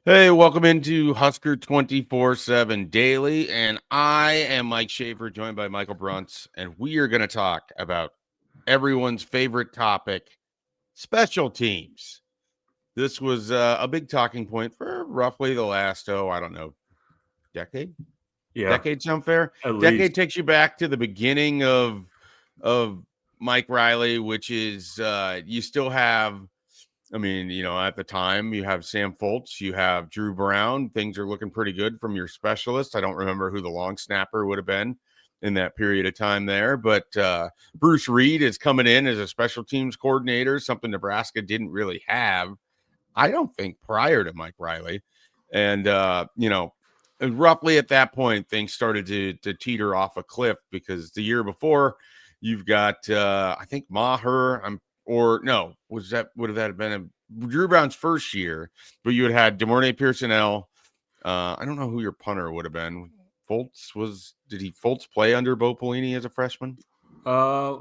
Hey, welcome into Husker247 Daily, and I am Mike Schaefer, joined by Michael Bruntz, and we are going to talk about everyone's favorite topic, special teams. This was a big talking point for roughly the last, I don't know, decade? Yeah, Decade sound fair? at Decade least. takes you back to the beginning of Mike Riley, which is you still have at the time you have Sam Foltz, you have Drew Brown. Things are looking pretty good from your specialist. I don't remember who the long snapper would have been in that period of time there, but Bruce Reed is coming in as a special teams coordinator, something Nebraska didn't really have, I don't think, prior to Mike Riley. And, roughly at that point, things started to teeter off a cliff because the year before, you've got, I think, Maher, would that have been Drew Brown's first year, but you had DeMornay Pearsonell. I don't know who your punter would have been. Did Foltz play under Bo Pelini as a freshman? Uh,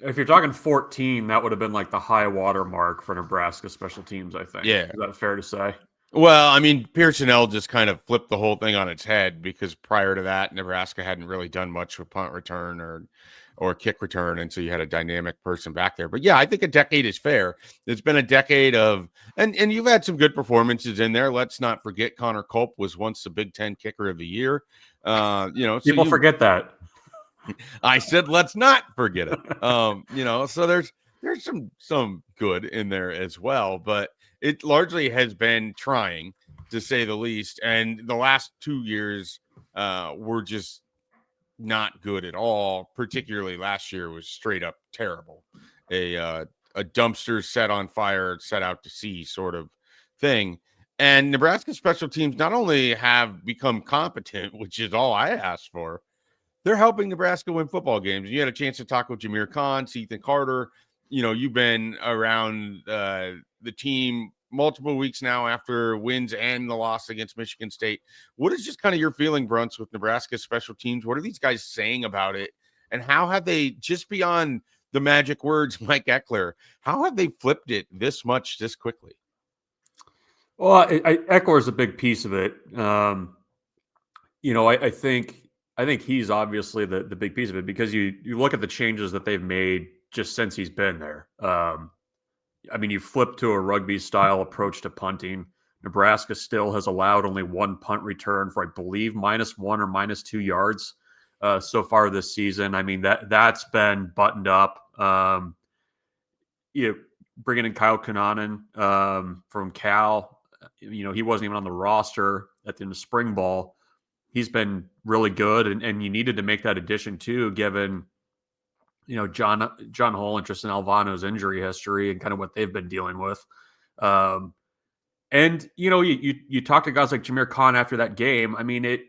if you're talking 14, that would have been like the high water mark for Nebraska special teams, I think. Yeah. Is that fair to say? Well, I mean, Pearsonell just kind of flipped the whole thing on its head because prior to that, Nebraska hadn't really done much with punt return or kick return, and so you had a dynamic person back there. But yeah, I think a decade is fair. It's been a decade of, and you've had some good performances in there. Let's not forget Connor Culp was once the Big Ten Kicker of the Year. People forget that. I said let's not forget it. So there's some good in there as well, but it largely has been trying, to say the least. And the last 2 years were just not good at all. Particularly last year was straight up terrible. A dumpster set on fire, set out to sea sort of thing. And Nebraska special teams not only have become competent, which is all I asked for, they're helping Nebraska win football games. You had a chance to talk with Jameer Khan, Ethan Carter. You've been around the team multiple weeks now after wins and the loss against Michigan State. What is just kind of your feeling, Bruntz, with Nebraska's special teams? What are these guys saying about it? And how have they, just beyond the magic words, Mike Ekeler, how have they flipped it this much, this quickly? Well, Ekeler is a big piece of it. I think he's obviously the big piece of it because you look at the changes that they've made just since he's been there. You flip to a rugby style approach to punting. Nebraska still has allowed only one punt return for, I believe, -1 or -2 yards so far this season. I mean, that's been buttoned up. Bringing in Kyle Kananen from Cal, he wasn't even on the roster at the end of spring ball. He's been really good, and you needed to make that addition too, given John Hall and Tristan Alvano's injury history and kind of what they've been dealing with. And you talk to guys like Jameer Khan after that game. I mean, it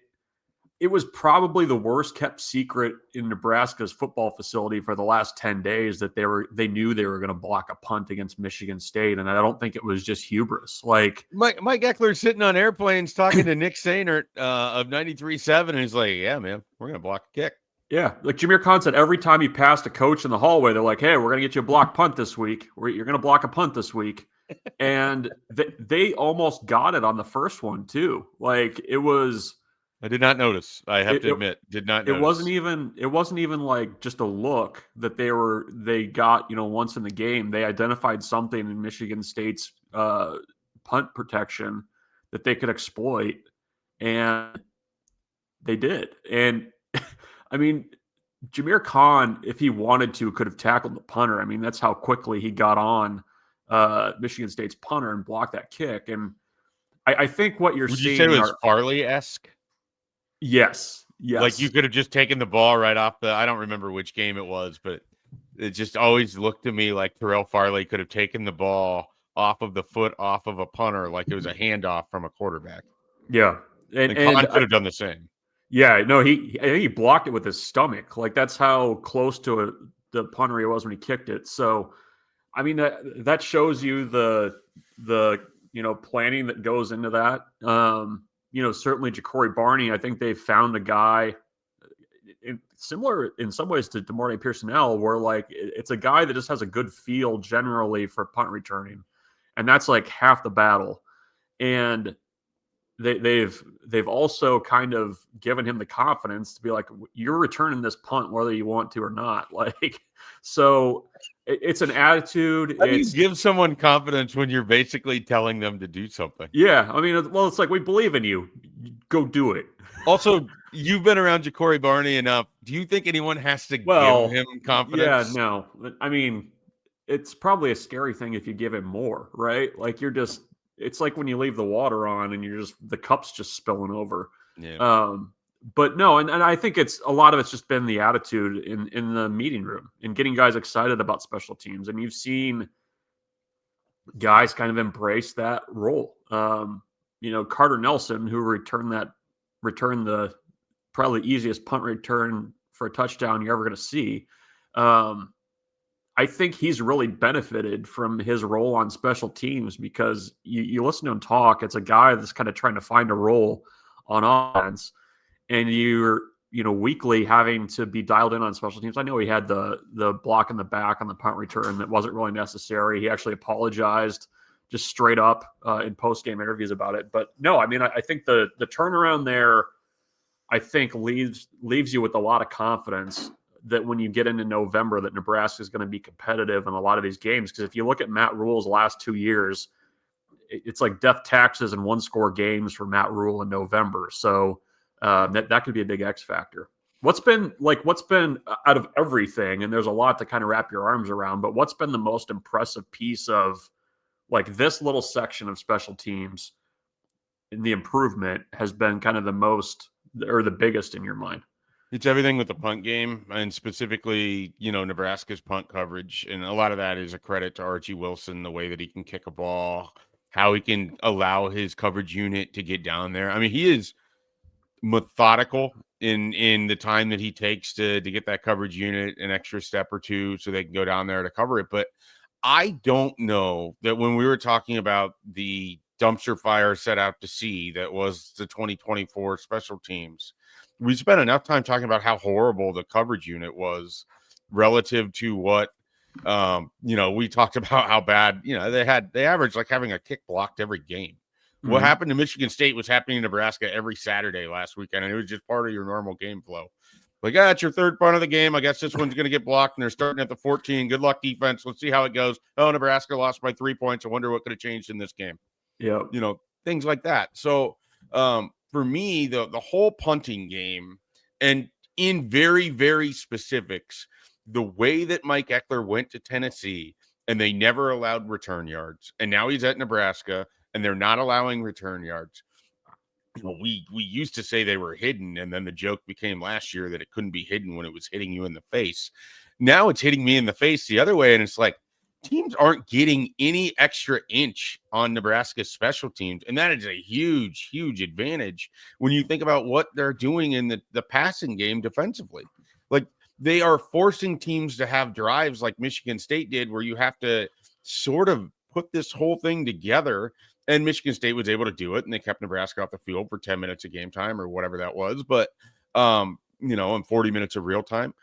was probably the worst kept secret in Nebraska's football facility for the last 10 days that they knew they were going to block a punt against Michigan State. And I don't think it was just hubris. Like Mike Ekeler sitting on airplanes talking to Nick Sainert of 93.7, and he's like, yeah, man, we're going to block a kick. Yeah, like Jameer Khan said, every time he passed a coach in the hallway, they're like, hey, we're going to get you a block punt this week. You're going to block a punt this week. And they almost got it on the first one, too. Like, it was... I did not notice. I have to admit, did not notice. It wasn't even like just a look that they got, once in the game. They identified something in Michigan State's punt protection that they could exploit, and they did. And I mean, Jameer Khan, if he wanted to, could have tackled the punter. I mean, that's how quickly he got on Michigan State's punter and blocked that kick. And I think what you're seeing... Would you say it was Farley-esque? Yes. Like you could have just taken the ball right off I don't remember which game it was, but it just always looked to me like Terrell Farley could have taken the ball off of the foot, off of a punter, like it was a handoff from a quarterback. Yeah. And Khan could have done the same. Yeah, no, I think he blocked it with his stomach. Like that's how close to the punter he was when he kicked it. So, I mean, that shows you the planning that goes into that. Certainly Jacory Barney, I think they've found a guy similar in some ways to DeMornay Pearsonell, where like it's a guy that just has a good feel generally for punt returning. And that's like half the battle. And they've also kind of given him the confidence to be like, you're returning this punt whether you want to or not. Like, so it's an attitude. How do you give someone confidence when you're basically telling them to do something? Yeah, I mean, well, it's like, we believe in you. Go do it. Also, you've been around Jacory Barney enough. Do you think anyone has to give him confidence? Yeah, no. I mean, it's probably a scary thing if you give him more, right? Like, it's like when you leave the water on and the cup's just spilling over. Yeah. But no, and I think it's a lot of it's just been the attitude in the meeting room and getting guys excited about special teams. And you've seen guys kind of embrace that role. Carter Nelson, who returned the probably easiest punt return for a touchdown you're ever going to see. I think he's really benefited from his role on special teams because you listen to him talk. It's a guy that's kind of trying to find a role on offense, and you're weekly having to be dialed in on special teams. I know he had the block in the back on the punt return that wasn't really necessary. He actually apologized just straight up in post-game interviews about it. But no, I mean, I think the turnaround there, I think leaves you with a lot of confidence that when you get into November, that Nebraska is going to be competitive in a lot of these games. Because if you look at Matt Rule's last 2 years, it's like death taxes and one-score games for Matt Rule in November. So that could be a big X factor. What's been out of everything, and there's a lot to kind of wrap your arms around, but what's been the most impressive piece of like this little section of special teams and the improvement has been kind of the most or the biggest in your mind? It's everything with the punt game, and specifically, Nebraska's punt coverage. And a lot of that is a credit to Archie Wilson, the way that he can kick a ball, how he can allow his coverage unit to get down there. I mean, he is methodical in the time that he takes to get that coverage unit an extra step or two so they can go down there to cover it. But I don't know that when we were talking about the dumpster fire set out to sea that was the 2024 special teams, we spent enough time talking about how horrible the coverage unit was relative to what we talked about how bad they averaged like having a kick blocked every game. What happened to Michigan State was happening in Nebraska every Saturday last weekend, and it was just part of your normal game flow. Like, it's your third punt of the game. I guess this one's going to get blocked, and they're starting at the 14. Good luck, defense. Let's see how it goes. Oh, Nebraska lost by 3 points. I wonder what could have changed in this game. Yeah. Things like that. So for me, the whole punting game, and in very, very specifics, the way that Mike Ekeler went to Tennessee and they never allowed return yards, and now he's at Nebraska and they're not allowing return yards. We used to say they were hidden, and then the joke became last year that it couldn't be hidden when it was hitting you in the face. Now it's hitting me in the face the other way, and it's like teams aren't getting any extra inch on Nebraska's special teams, and that is a huge, huge advantage when you think about what they're doing in the passing game defensively. Like, they are forcing teams to have drives like Michigan State did, where you have to sort of put this whole thing together. And Michigan State was able to do it, and they kept Nebraska off the field for 10 minutes of game time or whatever that was. But, and 40 minutes of real time.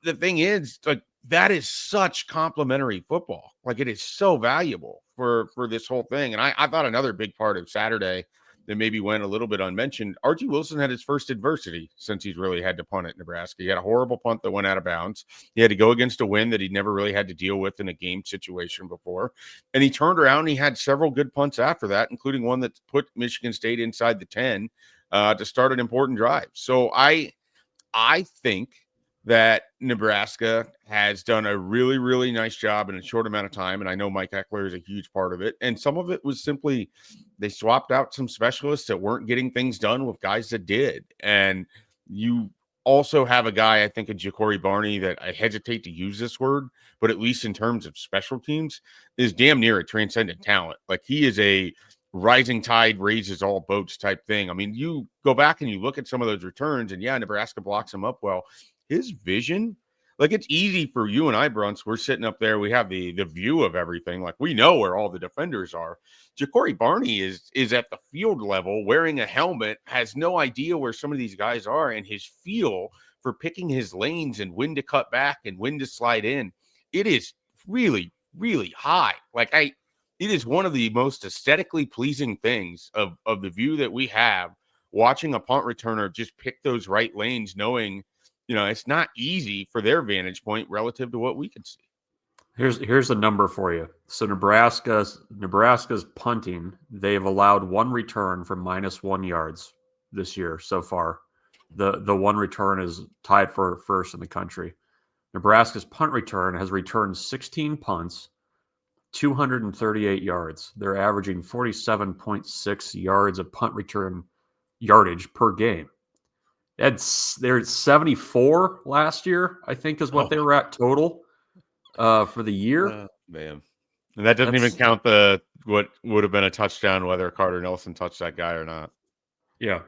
The thing is, like, that is such complimentary football. Like, it is so valuable for this whole thing. And I thought another big part of Saturday that maybe went a little bit unmentioned, Archie Wilson had his first adversity since he's really had to punt at Nebraska. He had a horrible punt that went out of bounds. He had to go against a wind that he'd never really had to deal with in a game situation before. And he turned around and he had several good punts after that, including one that put Michigan State inside the 10 to start an important drive. So I think that Nebraska has done a really, really nice job in a short amount of time. And I know Mike Ekeler is a huge part of it. And some of it was simply they swapped out some specialists that weren't getting things done with guys that did. And you also have a guy, I think, a Jacory Barney, that I hesitate to use this word, but at least in terms of special teams, is damn near a transcendent talent. Like, he is a rising tide raises all boats type thing. I mean, you go back and you look at some of those returns, and Nebraska blocks him up well. His vision, like, it's easy for you and I, Bruntz. We're sitting up there. We have the view of everything. Like, we know where all the defenders are. Jacory Barney is at the field level wearing a helmet, has no idea where some of these guys are, and his feel for picking his lanes and when to cut back and when to slide in, it is really, really high. Like, it is one of the most aesthetically pleasing things of the view that we have watching a punt returner just pick those right lanes, knowing, it's not easy for their vantage point relative to what we can see. Here's the number for you. So Nebraska's punting, they've allowed one return for -1 yards this year so far. The one return is tied for first in the country. Nebraska's punt return has returned 16 punts, 238 yards. They're averaging 47.6 yards of punt return yardage per game. They're at 74 last year, I think, is what they were at total for the year. Man. And that doesn't even count what would have been a touchdown, whether Carter Nelson touched that guy or not. Yeah.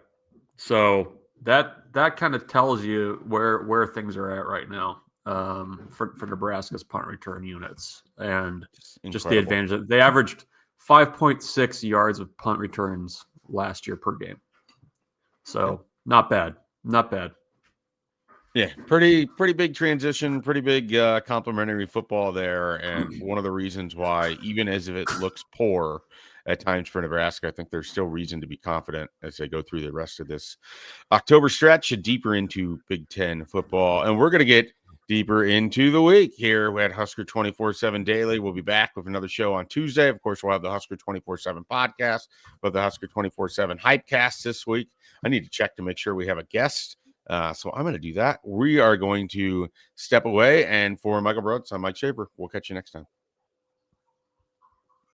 So that kind of tells you where things are at right now for Nebraska's punt return units, and just the advantage. They averaged 5.6 yards of punt returns last year per game. So not bad. Yeah, pretty big transition, pretty big complimentary football there, and one of the reasons why, even as if it looks poor at times for Nebraska, I think there's still reason to be confident as they go through the rest of this October stretch and deeper into Big Ten football. And we're going to get deeper into the week here at Husker247 Daily. We'll be back with another show on Tuesday. Of course, we'll have the Husker247 podcast, but the Husker247 Hypecast this week. I need to check to make sure we have a guest. So I'm going to do that. We are going to step away. And for Michael Bruntz, I'm Mike Schaefer. We'll catch you next time.